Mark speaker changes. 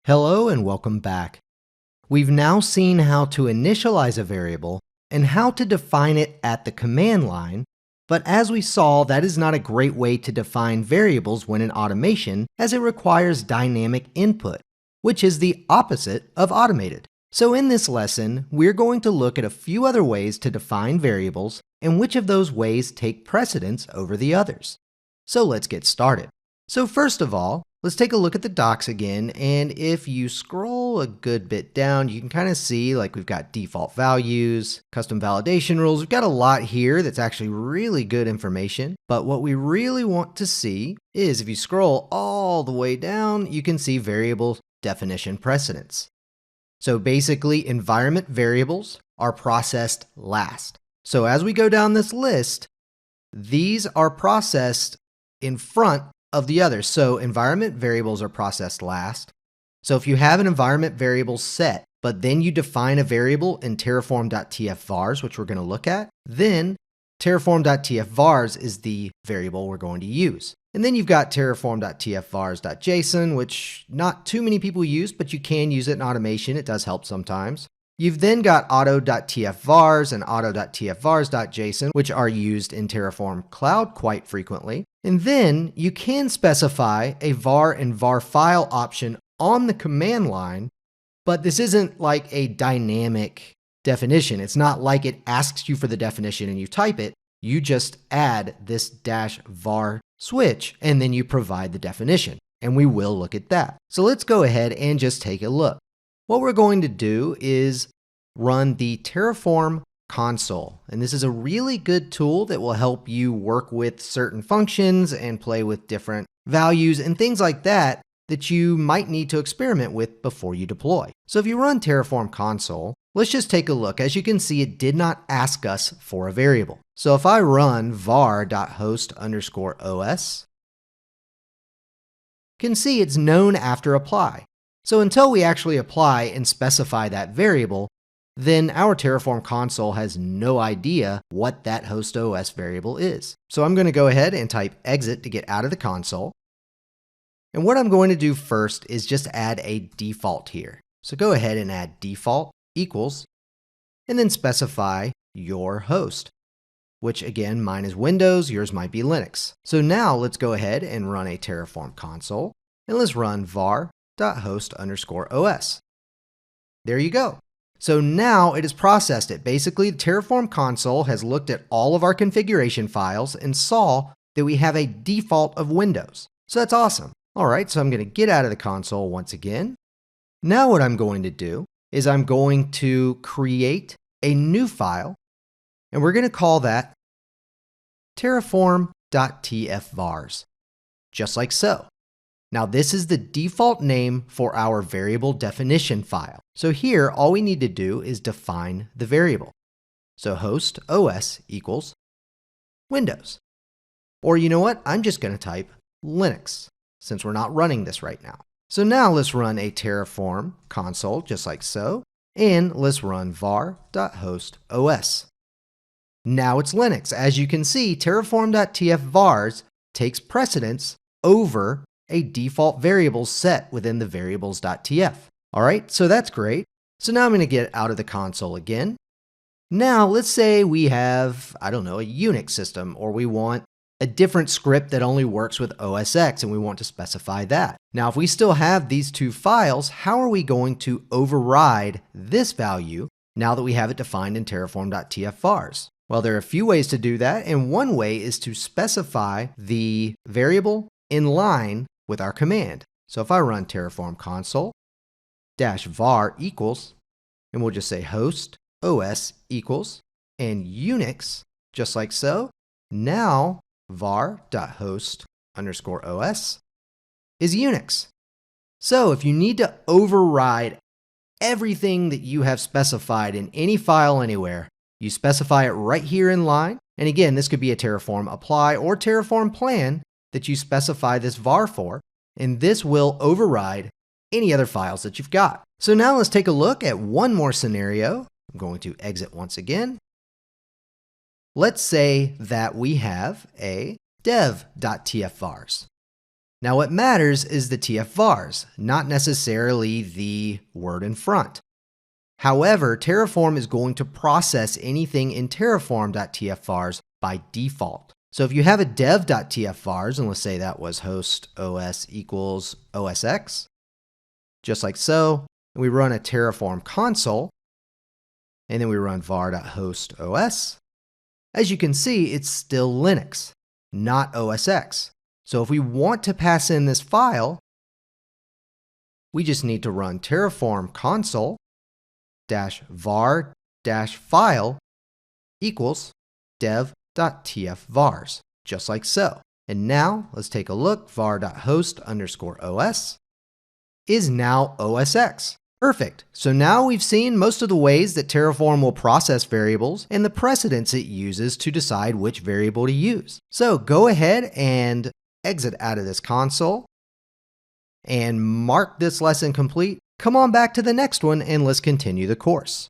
Speaker 1: Hello and welcome back. We've now seen how to initialize a variable and how to define it at the command line, but as we saw, that is not a great way to define variables when in automation, as it requires dynamic input, which is the opposite of automated. So in this lesson, we're going to look at a few other ways to define variables and which of those ways take precedence over the others. So let's get started. So first of all, let's take a look at the docs again, and if you scroll a good bit down, you can kind of see like we've got default values, custom validation rules. We've got a lot here that's actually really good information, but what we really want to see is if you scroll all the way down, you can see variable definition precedence. So basically, environment variables are processed last. So as we go down this list, these are processed in front of the others. So environment variables are processed last. So if you have an environment variable set, but then you define a variable in terraform.tfvars, which we're going to look at, then terraform.tfvars is the variable we're going to use. And then you've got terraform.tfvars.json, which not too many people use, but you can use it in automation. It does help sometimes. You've then got auto.tfvars and auto.tfvars.json, which are used in Terraform Cloud quite frequently. And then you can specify a var and var file option on the command line, but this isn't like a dynamic definition. It's not like it asks you for the definition and you type it. You just add this -var switch and then you provide the definition. And we will look at that. So let's go ahead and just take a look. What we're going to do is run the Terraform Console. And this is a really good tool that will help you work with certain functions and play with different values and things like that that you might need to experiment with before you deploy. So if you run Terraform Console, let's just take a look. As you can see, it did not ask us for a variable. So if I run var.host_os, you can see it's known after apply. So until we actually apply and specify that variable, then our Terraform console has no idea what that host OS variable is. So I'm going to go ahead and type exit to get out of the console. And what I'm going to do first is just add a default here. So go ahead and add default equals, and then specify your host, which again, mine is Windows, yours might be Linux. So now let's go ahead and run a Terraform console, and let's run var.host_os. There you go. So now it has processed it. Basically, the Terraform console has looked at all of our configuration files and saw that we have a default of Windows. So that's awesome. All right, so I'm going to get out of the console once again. Now what I'm going to do is I'm going to create a new file, and we're going to call that terraform.tfvars, just like so. Now this is the default name for our variable definition file. So here, all we need to do is define the variable. So host OS equals Windows. Or you know what? I'm just going to type Linux, since we're not running this right now. So now let's run a Terraform console, just like so, and let's run var.hostos. Now it's Linux. As you can see, terraform.tfvars takes precedence over a default variable set within the variables.tf. All right, so that's great. So now I'm going to get out of the console again. Now let's say we have, I don't know, a Unix system, or we want a different script that only works with OS X, and we want to specify that. Now, if we still have these two files, how are we going to override this value now that we have it defined in terraform.tfvars? Well, there are a few ways to do that, and one way is to specify the variable in line with our command. So if I run Terraform console -var equals, and we'll just say host OS equals, and Unix, just like so, now var.host_os is Unix. So if you need to override everything that you have specified in any file anywhere, you specify it right here in line. And again, this could be a Terraform apply or Terraform plan that you specify this var for, and this will override any other files that you've got. So now let's take a look at one more scenario. I'm going to exit once again. Let's say that we have a dev.tfvars. Now what matters is the TF-vars, not necessarily the word in front. However, Terraform is going to process anything in terraform.tfvars by default. So if you have a dev.tfvars, and let's say that was host os equals osx, just like so, and we run a Terraform console, and then we run var.hostos, as you can see, it's still Linux, not OSX. So if we want to pass in this file, we just need to run Terraform Console -var-file equals dev.tfvars, just like so. And now let's take a look. var.host_os is now OSX. Perfect. So now we've seen most of the ways that Terraform will process variables and the precedence it uses to decide which variable to use. So go ahead and exit out of this console and mark this lesson complete. Come on back to the next one and let's continue the course.